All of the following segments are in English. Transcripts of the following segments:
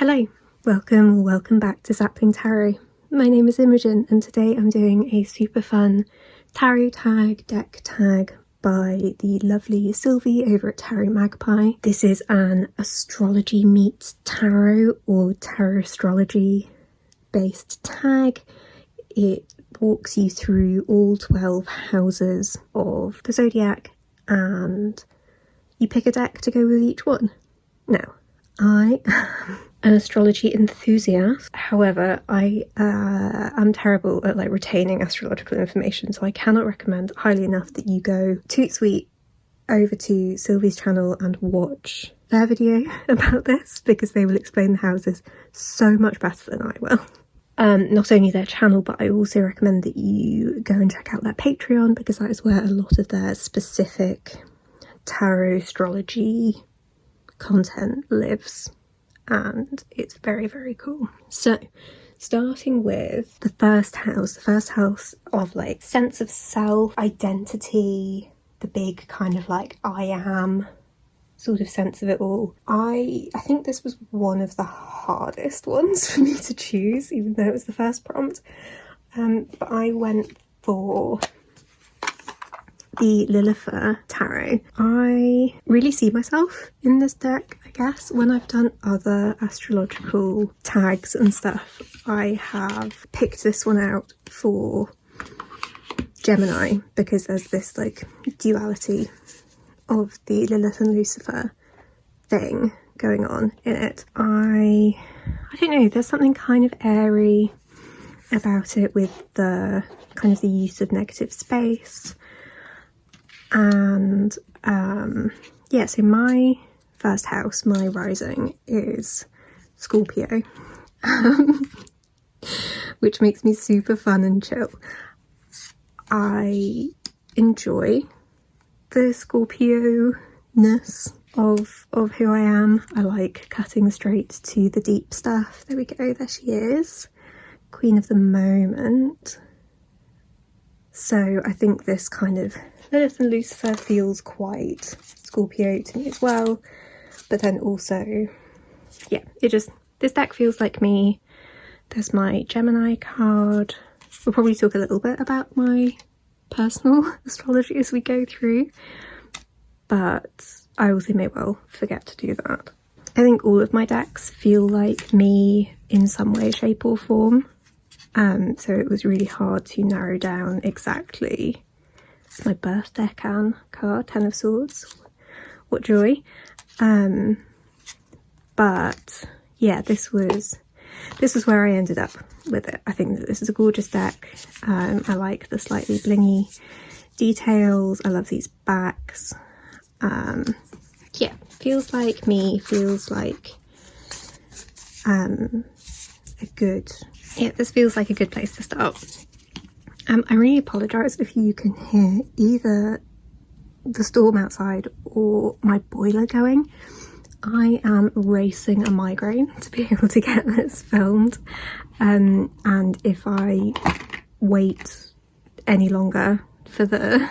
Hello, welcome back to Sapling Tarot. My name is Imogen and today I'm doing a super fun tarot deck tag by the lovely Sylvie over at Tarot Magpie. This is an astrology meets tarot or tarot astrology based tag. It walks you through all 12 houses of the zodiac and you pick a deck to go with each one. Now, I am an astrology enthusiast, however I am terrible at retaining astrological information, so I cannot recommend highly enough that you go toot sweet over to Sylvie's channel and watch their video about this, because they will explain the houses so much better than I will. Not only their channel, but I also recommend that you go and check out their Patreon, because that is where a lot of their specific tarot astrology content lives, and it's very, very cool. So starting with the first house of sense of self, identity, the big kind of I am sort of sense of it all. I think this was one of the hardest ones for me to choose, even though it was the first prompt, but I went for the Lilith Tarot. I really see myself in this deck, I guess. When I've done other astrological tags and stuff, I have picked this one out for Gemini, because there's this duality of the Lilith and Lucifer thing going on in it. I don't know, there's something kind of airy about it with the kind of the use of negative space. And yeah, so my first house, my rising, is Scorpio, which makes me super fun and chill. I enjoy the Scorpio-ness of who I am. I like cutting straight to the deep stuff. There we go, there she is, queen of the moment. So I think this kind of Lilith and Lucifer feels quite Scorpio to me as well, but then also, yeah, this deck feels like me. There's my Gemini card. We'll probably talk a little bit about my personal astrology as we go through, but I also may well forget to do that. I think all of my decks feel like me in some way, shape or form. So it was really hard to narrow down exactly. It's my birth decan card, 10 of Swords. What joy. But yeah, this was where I ended up with it. I think that this is a gorgeous deck. I like the slightly blingy details. I love these backs. Yeah, feels like me, feels like this feels like a good place to start. I really apologise if you can hear either the storm outside or my boiler going. I am racing a migraine to be able to get this filmed, and if I wait any longer for the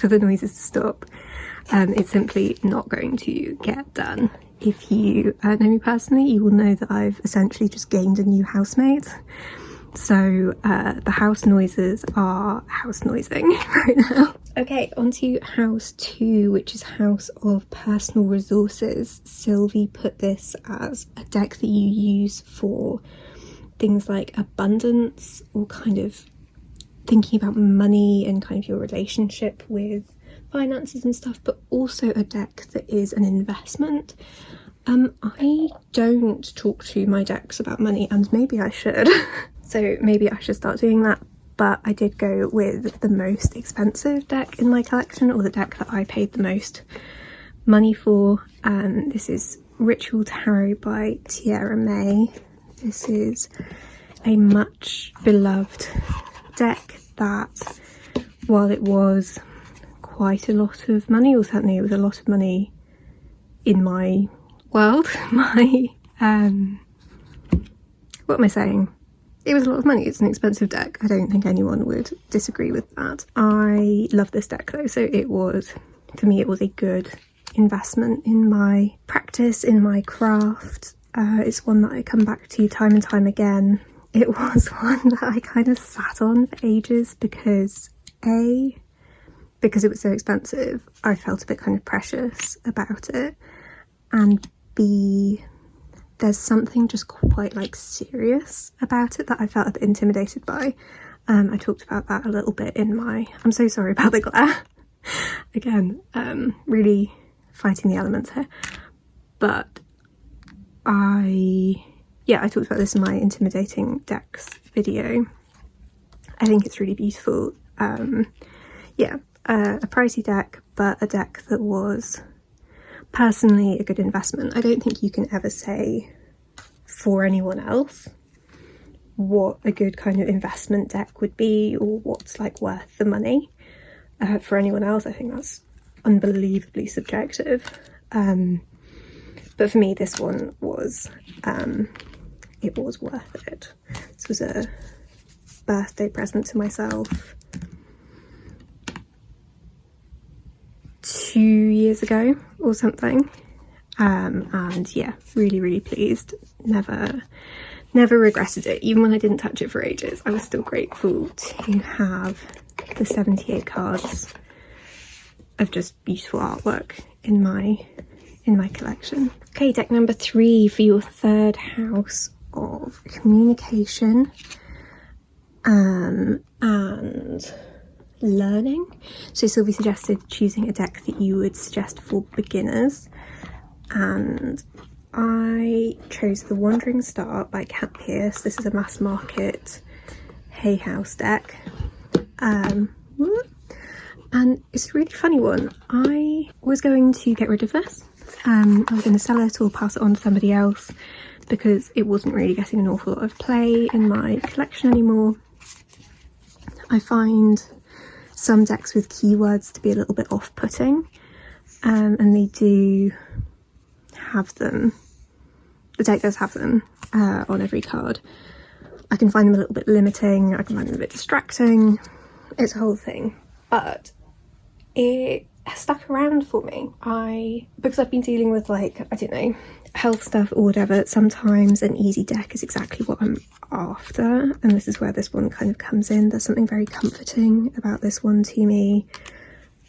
noises to stop, it's simply not going to get done. If you know me personally, you will know that I've essentially just gained a new housemate. So the house noises are house noising right now. Okay, on to house 2, which is House of Personal Resources. Sylvie put this as a deck that you use for things like abundance, or kind of thinking about money and kind of your relationship with finances and stuff, but also a deck that is an investment. I don't talk to my decks about money, and maybe I should. So maybe I should start doing that, but I did go with the most expensive deck in my collection, or the deck that I paid the most money for. This is Ritual Tarot by Tierra May. This is a much beloved deck that, while it was quite a lot of money, or certainly it was a lot of money in my world, what am I saying? It was a lot of money. It's an expensive deck. I don't think anyone would disagree with that. I love this deck though, so for me it was a good investment in my practice, in my craft. It's one that I come back to time and time again. It was one that I kind of sat on for ages because it was so expensive, I felt a bit kind of precious about it, and B, there's something just quite like serious about it that I felt a bit intimidated by. I talked about that a little bit in my, I'm so sorry about the glare. Again, really fighting the elements here. But I talked about this in my intimidating decks video. I think it's really beautiful. A pricey deck, but a deck that was personally a good investment. I don't think you can ever say for anyone else what a good kind of investment deck would be or what's like worth the money. For anyone else, I think that's unbelievably subjective. But for me, this one was, it was worth it. This was a birthday present to myself 2 years ago or something. And yeah, really, really pleased. Never regretted it. Even when I didn't touch it for ages, I was still grateful to have the 78 cards of just beautiful artwork in my collection. Okay, deck number 3 for your 3rd house of communication and learning. So Sylvie suggested choosing a deck that you would suggest for beginners, and I chose the Wandering Star by Cat Pierce. This is a mass market Hay House deck. And it's a really funny one. I was going to get rid of this. I was going to sell it or pass it on to somebody else because it wasn't really getting an awful lot of play in my collection anymore. I find some decks with keywords to be a little bit off-putting, and they do have them. The deck does have them on every card. I can find them a little bit limiting, I can find them a bit distracting. It's a whole thing, but it stuck around for me. Because I've been dealing with, like, I don't know, health stuff or whatever, sometimes an easy deck is exactly what I'm after, and this is where this one kind of comes in. There's something very comforting about this one to me.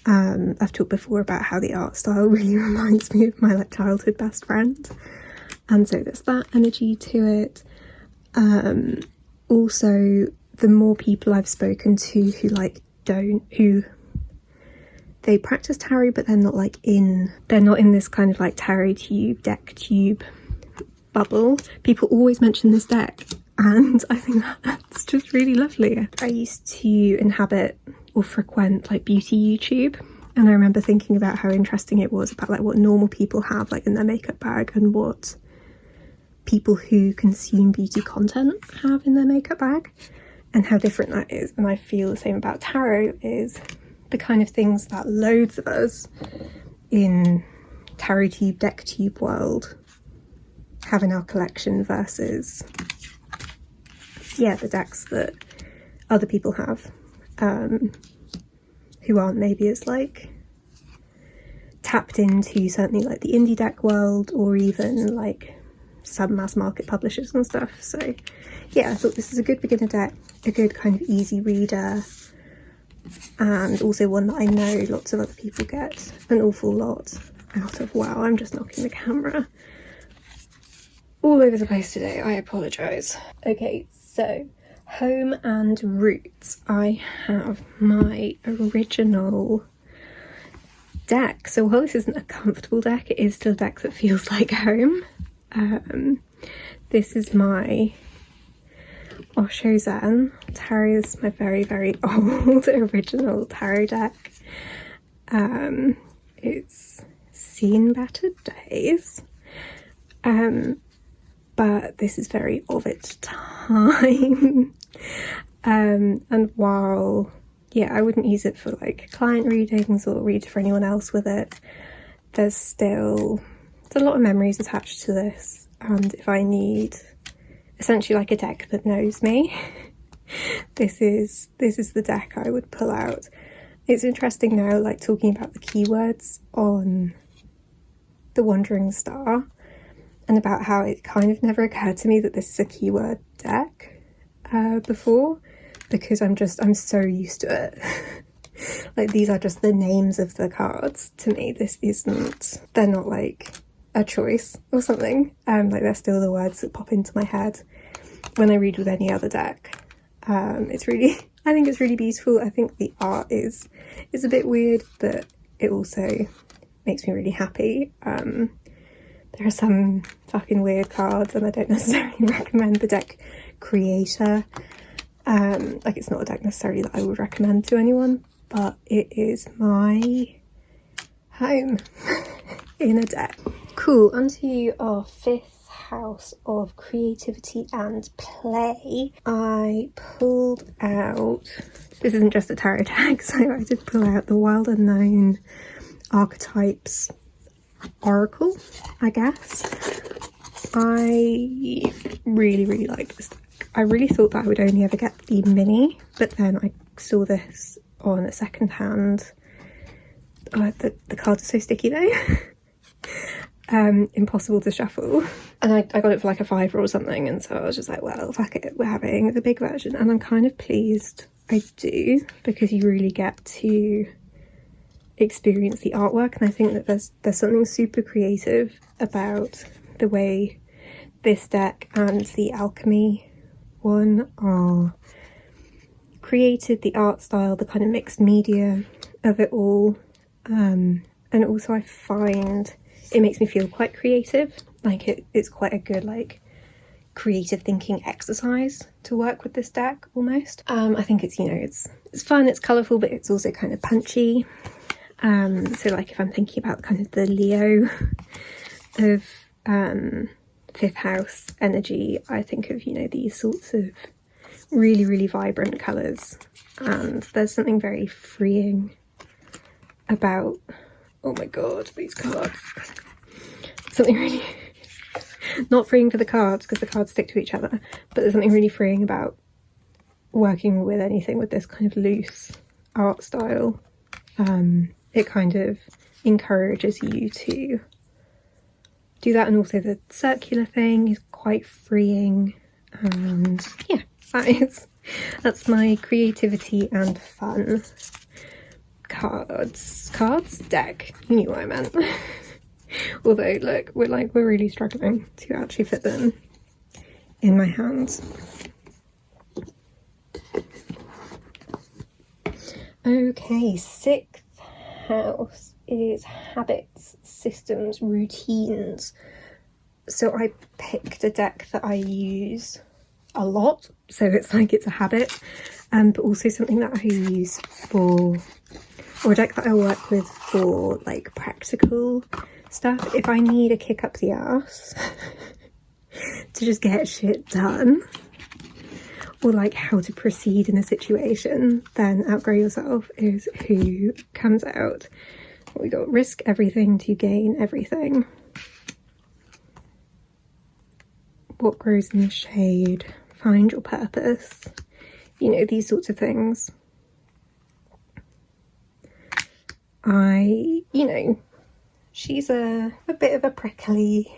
I've talked before about how the art style really reminds me of my like childhood best friend, and so there's that energy to it. Also, the more people I've spoken to who they practice tarot, but they're not in this kind of like tarot tube, deck tube bubble. People always mention this deck, and I think that's just really lovely. I used to inhabit or frequent like beauty YouTube, and I remember thinking about how interesting it was about like what normal people have like in their makeup bag and what people who consume beauty content have in their makeup bag, and how different that is. And I feel the same about tarot, is the kind of things that loads of us in tarot tube, deck tube world have in our collection versus the decks that other people have, who aren't maybe as like tapped into certainly like the indie deck world or even like some mass market publishers and stuff. So yeah, I thought this is a good beginner deck, a good kind of easy reader, and also one that I know lots of other people get an awful lot out of. Wow, I'm just knocking the camera all over the place today, I apologise. Okay, so home and roots. I have my original deck. So while this isn't a comfortable deck, it is still a deck that feels like home. This is my Osho Zen tarot. This is my very, very old original tarot deck. It's seen better days. But this is very of its time. And while, I wouldn't use it for like client readings or read for anyone else with it, there's a lot of memories attached to this. And if I need essentially like a deck that knows me, this is the deck I would pull out. It's interesting now, like talking about the keywords on the Wandering Star. and about how it kind of never occurred to me that this is a keyword deck before, because I'm so used to it. Like, these are just the names of the cards to me. They're not like a choice or something. Like, they're still the words that pop into my head when I read with any other deck. I think it's really beautiful. I think the art is a bit weird, but it also makes me really happy. There are some fucking weird cards, and I don't necessarily recommend the deck creator. Like, it's not a deck necessarily that I would recommend to anyone, but it is my home in a deck. Cool, onto our 5th house of creativity and play. I pulled out, this isn't just a tarot deck, so I did pull out the Wild Unknown Archetypes Oracle, I guess. I really like this deck. I really thought that I would only ever get the mini, but then I saw this on a second hand. The cards are so sticky though. Impossible to shuffle. And I got it for like a £5 or something, and so I was just like, well, fuck it, we're having the big version. And I'm kind of pleased I do, because you really get to experience the artwork, and I think that there's something super creative about the way this deck and the alchemy one are created, the art style, the kind of mixed media of it all, and also I find it makes me feel quite creative. Like, it's quite a good like creative thinking exercise to work with this deck almost. I think it's, you know, it's fun, it's colourful, but it's also kind of punchy. So like, if I'm thinking about kind of the Leo of 5th house energy, I think of, you know, these sorts of really vibrant colours, and there's something very freeing about, oh my god, these cards, something really not freeing for the cards, because the cards stick to each other, but there's something really freeing about working with anything with this kind of loose art style. It kind of encourages you to do that, and also the circular thing is quite freeing, and yeah, that's my creativity and fun cards deck. You knew what I meant. Although look, we're really struggling to actually fit them in my hands. Okay, 6th house is habits, systems, routines. So I picked a deck that I use a lot, so it's like it's a habit, but also something that I use for, or a deck that I work with for like practical stuff. If I need a kick up the arse to just get shit done, or like how to proceed in a situation, then Outgrow Yourself is who comes out. We got risk everything to gain everything. What grows in the shade? Find your purpose. You know, these sorts of things. You know, she's a bit of a prickly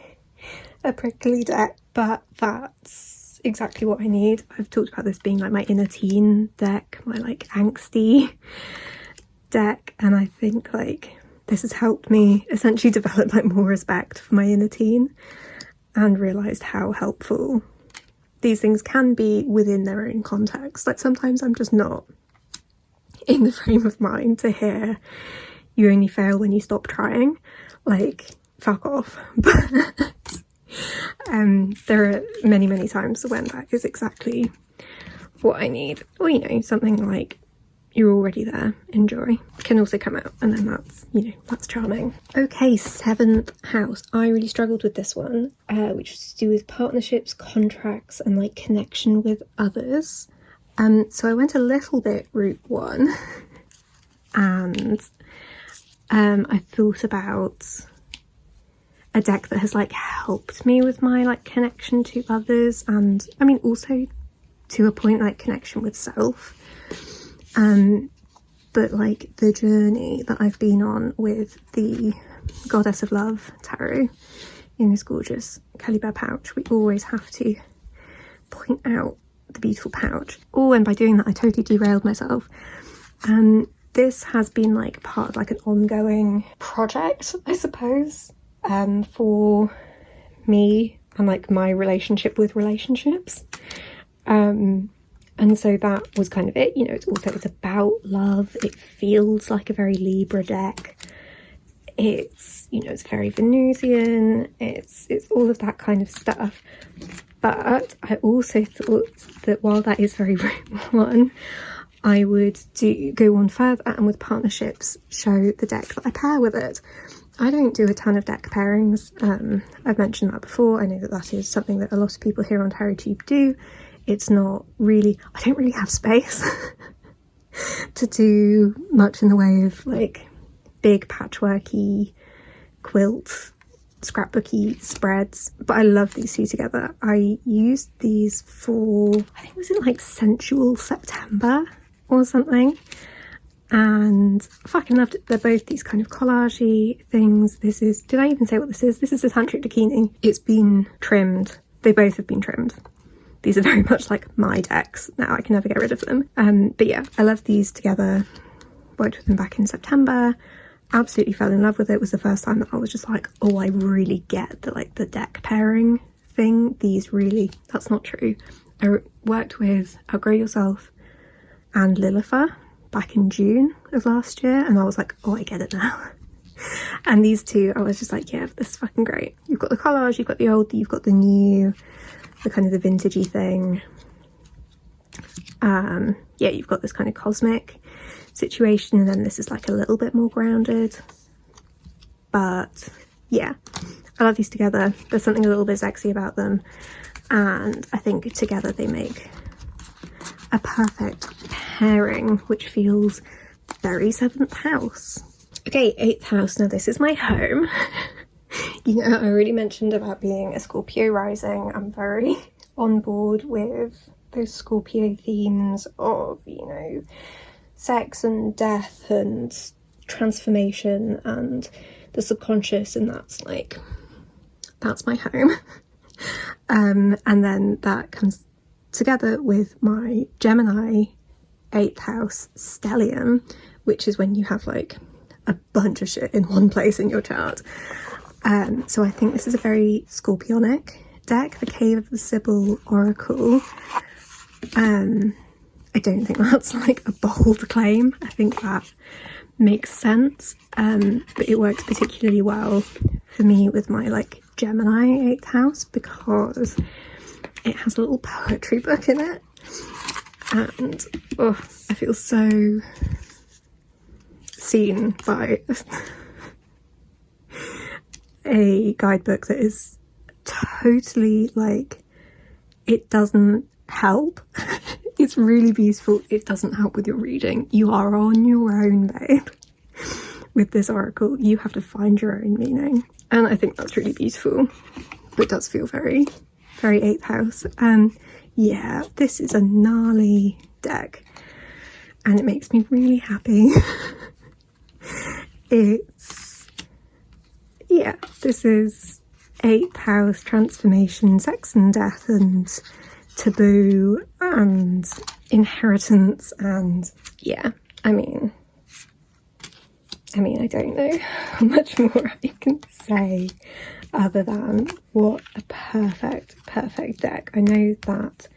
deck, but that's exactly what I need. I've talked about this being like my inner teen deck, my like angsty deck, and I think like this has helped me essentially develop like more respect for my inner teen, and realised how helpful these things can be within their own context. Like, sometimes I'm just not in the frame of mind to hear you only fail when you stop trying. Like, fuck off. But there are many times when that is exactly what I need. Or, you know, something like you're already there, enjoy, can also come out, and then that's, you know, that's charming. Okay, 7th house. I really struggled with this one, which is to do with partnerships, contracts, and like connection with others. So I went a little bit route 1, and I thought about a deck that has like helped me with my like connection to others, and I mean also to a point like connection with self. But like the journey that I've been on with the Goddess of Love tarot in this gorgeous Kelly Bear pouch. We always have to point out the beautiful pouch. Oh, and by doing that I totally derailed myself. This has been like part of like an ongoing project, I suppose, for me and like my relationship with relationships. And so that was kind of it, you know. It's about love. It feels like a very Libra deck. It's, you know, it's very Venusian. It's all of that kind of stuff. But I also thought that while that is very root one, I would go on further and with partnerships show the deck that I pair with it. I don't do a ton of deck pairings. I've mentioned that before. I know that is something that a lot of people here on TarotTube do. It's not really, I don't really have space to do much in the way of like big patchworky quilt, scrapbooky spreads, but I love these two together. I used these for, I think it was in like Sensual September or something, and I fucking loved it. They're both these kind of collage-y things. This is, did I even say what this is? This is a Tantric Dakini. It's been trimmed. They both have been trimmed. These are very much like my decks now. I can never get rid of them. But yeah, I love these together. Worked with them back in September. Absolutely fell in love with it. It was the first time that I was just like, oh, I really get the like the deck pairing thing. These really, that's not true. I worked with Outgrow Yourself and Lilitha back in June of last year, and I was like, oh, I get it now. And these two, I was just like, yeah, this is fucking great. You've got the collage, you've got the old, you've got the new, the kind of the vintagey thing. Yeah, you've got this kind of cosmic situation, and then this is like a little bit more grounded. But yeah, I love these together. There's something a little bit sexy about them, and I think together they make a perfect pairing, which feels very 7th house. Okay, 8th house. Now this is my home. You know, I already mentioned about being a Scorpio rising. I'm very on board with those Scorpio themes of, you know, sex and death and transformation and the subconscious, and that's like, that's my home. And then that comes together with my Gemini 8th house stellium, which is when you have like a bunch of shit in one place in your chart. So I think this is a very Scorpionic deck, the Cave of the Sibyl Oracle. I don't think that's like a bold claim. I think that makes sense, but it works particularly well for me with my like Gemini 8th house because it has a little poetry book in it, and oh, I feel so seen by a guidebook that is totally like, it doesn't help. It's really beautiful. It doesn't help with your reading. You are on your own, babe. With this oracle, you have to find your own meaning, and I think that's really beautiful. But it does feel very, very 8th house. Yeah, this is a gnarly deck, and it makes me really happy. Yeah, this is 8th house transformation, sex and death and taboo and inheritance, and yeah, I mean I don't know how much more I can say other than what a perfect deck. I know that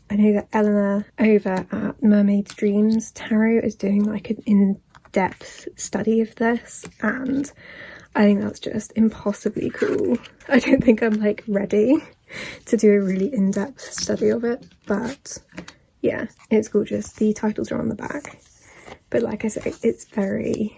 Eleanor over at Mermaid's Dreams Tarot is doing like an in-depth study of this, and I think that's just impossibly cool. I don't think I'm like ready to do a really in-depth study of it, but yeah, it's gorgeous. The titles are on the back, but like I say, it's very,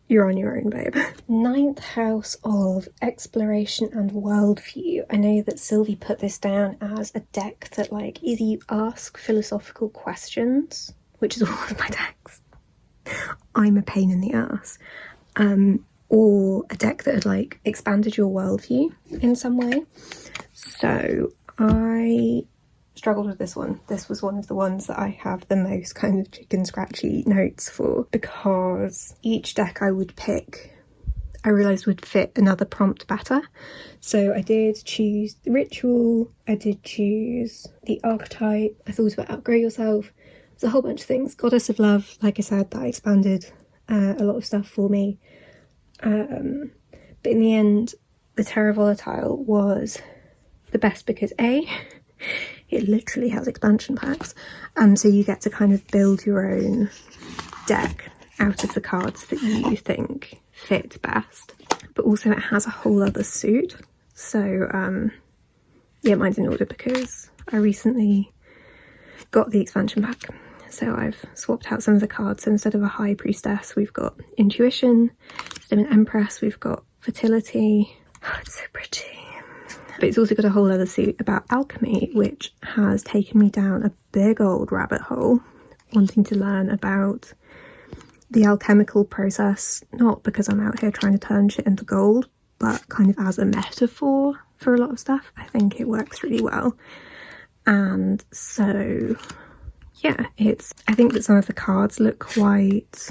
you're on your own, babe. 9th house of exploration and worldview. I know that Sylvie put this down as a deck that like either you ask philosophical questions, which is all of my decks, I'm a pain in the ass, or a deck that had like expanded your worldview in some way. So I struggled with this one. This was one of the ones that I have the most kind of chicken scratchy notes for, because each deck I would pick I realised would fit another prompt better. So I did choose the ritual, I did choose the archetype, I thought about outgrow yourself. There's a whole bunch of things. Goddess of love, like I said, that expanded a lot of stuff for me. But in the end, the Tarot Volatile was the best because A, it literally has expansion packs. So you get to kind of build your own deck out of the cards that you think fit best. But also it has a whole other suit. So yeah, mine's in order because I recently got the expansion pack. So I've swapped out some of the cards. So instead of a High Priestess, we've got Intuition. Instead of an Empress, we've got Fertility. Oh, it's so pretty. But it's also got a whole other suit about alchemy, which has taken me down a big old rabbit hole, wanting to learn about the alchemical process, not because I'm out here trying to turn shit into gold, but kind of as a metaphor for a lot of stuff. I think it works really well. And so yeah, I think that some of the cards look quite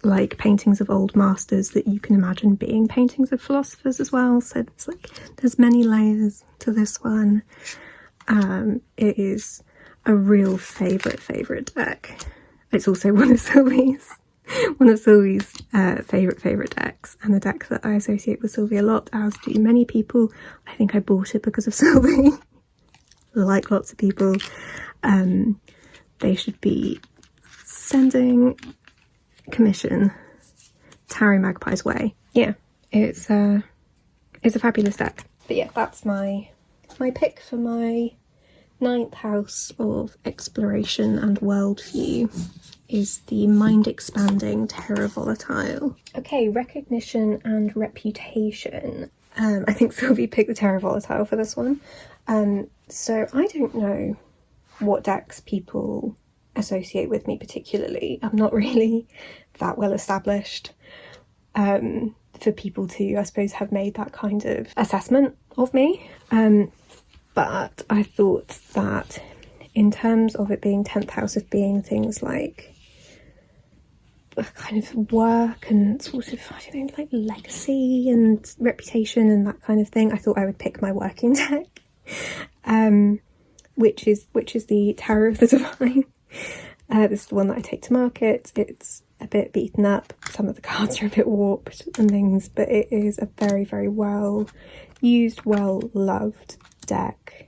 like paintings of old masters that you can imagine being paintings of philosophers as well. So there's many layers to this one. It is a real favourite deck. It's also one of Sylvie's favourite decks, and the deck that I associate with Sylvie a lot, as do many people. I think I bought it because of Sylvie. Like lots of people, they should be sending commission Tarot Magpie's way. Yeah, it's a fabulous deck. But yeah, that's my pick for my 9th house of exploration and worldview, is the mind-expanding Tarot Volatile. Okay, recognition and reputation. I think Sylvie picked the Tarot Volatile for this one. So I don't know what decks people associate with me particularly. I'm not really that well established for people to, I suppose, have made that kind of assessment of me. But I thought that in terms of it being 10th house of being things like kind of work and sort of, I don't know, like legacy and reputation and that kind of thing, I thought I would pick my working deck, which is the Tarot of the Divine. This is the one that I take to market. It's a bit beaten up, some of the cards are a bit warped and things, but it is a very, very well used, well loved deck.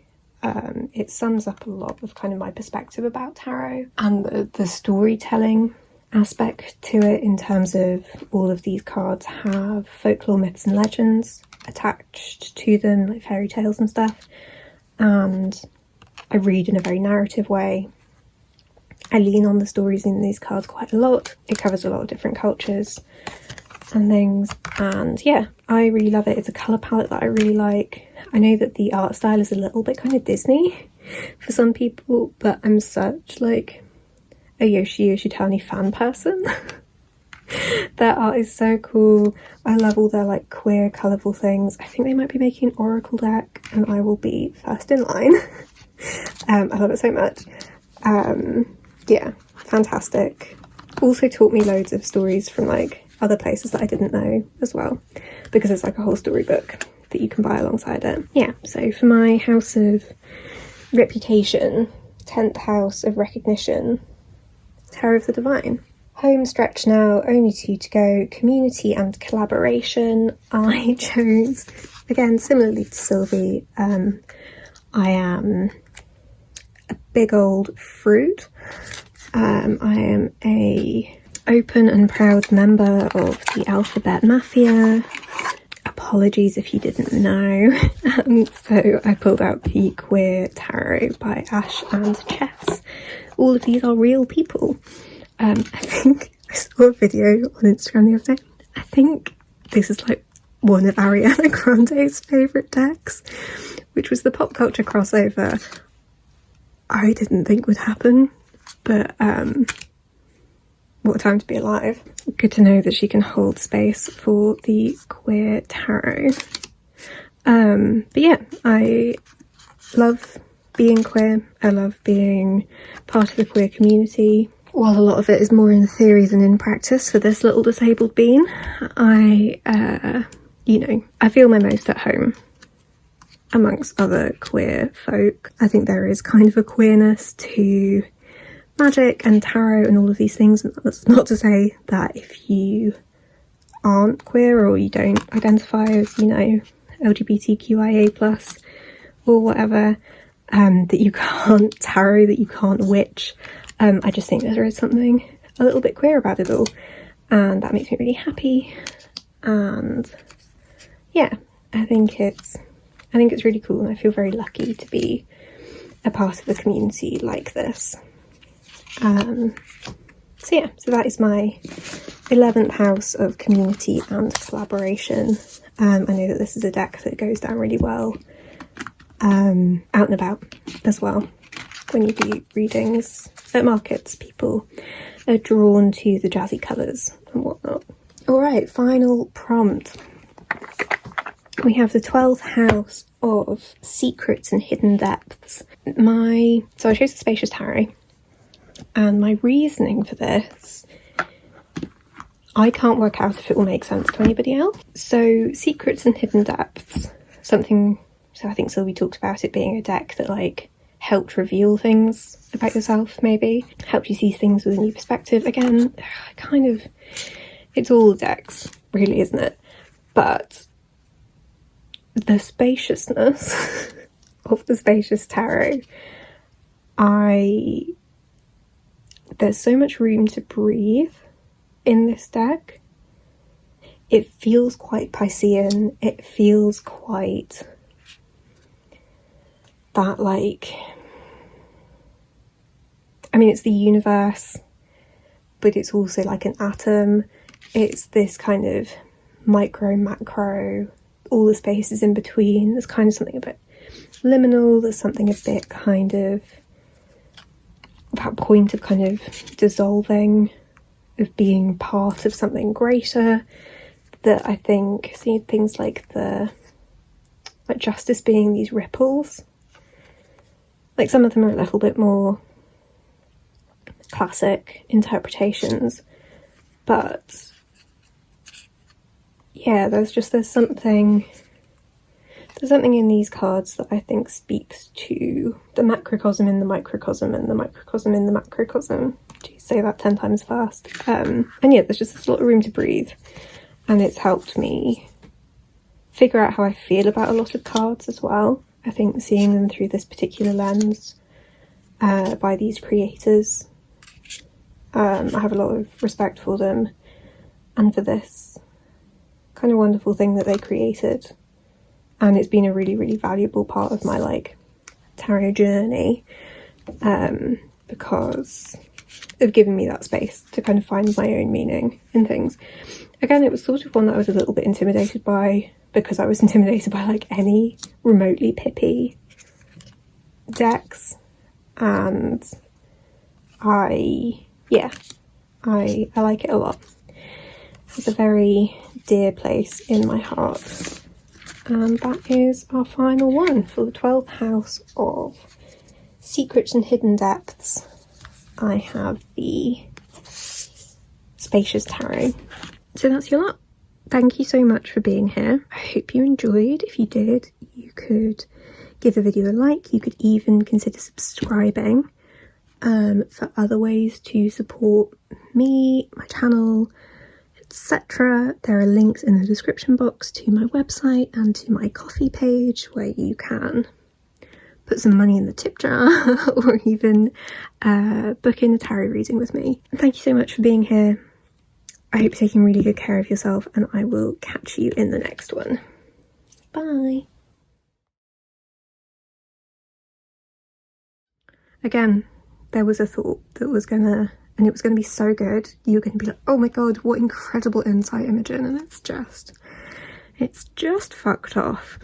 It sums up a lot of kind of my perspective about tarot and the storytelling aspect to it, in terms of all of these cards have folklore, myths and legends attached to them, like fairy tales and stuff, and I read in a very narrative way. I lean on the stories in these cards quite a lot. It covers a lot of different cultures and things, and yeah, I really love it. It's a colour palette that I really like. I know that the art style is a little bit kind of Disney for some people, but I'm such like a Yoshi Yoshitani fan person. Their art is so cool. I love all their like queer, colourful things. I think they might be making an oracle deck and I will be first in line. I love it so much. Yeah, fantastic. Also taught me loads of stories from like other places that I didn't know as well, because it's like a whole storybook that you can buy alongside it. Yeah, so for my house of reputation, 10th house of recognition, Tarot of the Divine. Home stretch now, only 2 to go. Community and collaboration. I chose, again, similarly to Sylvie, I am a big old fruit. I am a open and proud member of the Alphabet Mafia. Apologies if you didn't know. So I pulled out the Queer Tarot by Ash and Chess. All of these are real people. I think I saw a video on Instagram the other day. I think this is like one of Ariana Grande's favourite decks, which was the pop culture crossover I didn't think would happen, but what a time to be alive. Good to know that she can hold space for the queer tarot. But yeah, I love being queer. I love being part of the queer community. while a lot of it is more in theory than in practice for this little disabled bean, I feel my most at home amongst other queer folk. I think there is kind of a queerness to magic and tarot and all of these things, and that's not to say that if you aren't queer or you don't identify as, LGBTQIA+ or whatever, that you can't tarot, that you can't witch. I just think there is something a little bit queer about it all, and that makes me really happy. And yeah, I think it's really cool, and I feel very lucky to be a part of a community like this. So that is my 11th house of community and collaboration. I know that this is a deck that goes down really well out and about as well. When you do readings at markets, people are drawn to the jazzy colours and whatnot. Alright, final prompt. We have the 12th house of secrets and hidden depths. So I chose the Spacious Tarot, and my reasoning for this, I can't work out if it will make sense to anybody else. So secrets and hidden depths, so I think Sylvie talked about it being a deck that like helped reveal things about yourself, maybe helped you see things with a new perspective. Again, it's all decks really, isn't it? But the spaciousness of the Spacious Tarot, there's so much room to breathe in this deck. It feels quite Piscean. It feels quite that, like, it's the universe, but it's also like an atom. It's this kind of micro, macro, all the spaces in between. There's kind of something a bit liminal. There's something a bit kind of that point of kind of dissolving, of being part of something greater, that I think see things like justice being these ripples. Like, some of them are a little bit more classic interpretations, but yeah, there's something in these cards that I think speaks to the macrocosm in the microcosm and the microcosm in the macrocosm. Geez, say that 10 times fast. And yeah, there's just a lot of room to breathe, and it's helped me figure out how I feel about a lot of cards as well. I think seeing them through this particular lens by these creators, I have a lot of respect for them and for this kind of wonderful thing that they created. And it's been a really, really valuable part of my tarot journey, because of giving me that space to kind of find my own meaning in things. Again, it was sort of one that I was a little bit intimidated by, because I was intimidated by any remotely pippy decks, and I like it a lot. It's a very dear place in my heart. And that is our final one for the 12th house of secrets and hidden depths. I have the Spacious Tarot. So that's your lot. Thank you so much for being here. I hope you enjoyed. If you did, you could give the video a like. You could even consider subscribing for other ways to support me, my channel, etc. There are links in the description box to my website and to my Ko-fi page, where you can put some money in the tip jar or even book in a tarot reading with me. Thank you so much for being here. I hope you're taking really good care of yourself, and I will catch you in the next one. Bye. Again, there was a thought that was gonna be so good. You're gonna be like, oh my god, what incredible insight, Imogen, and it's just fucked off.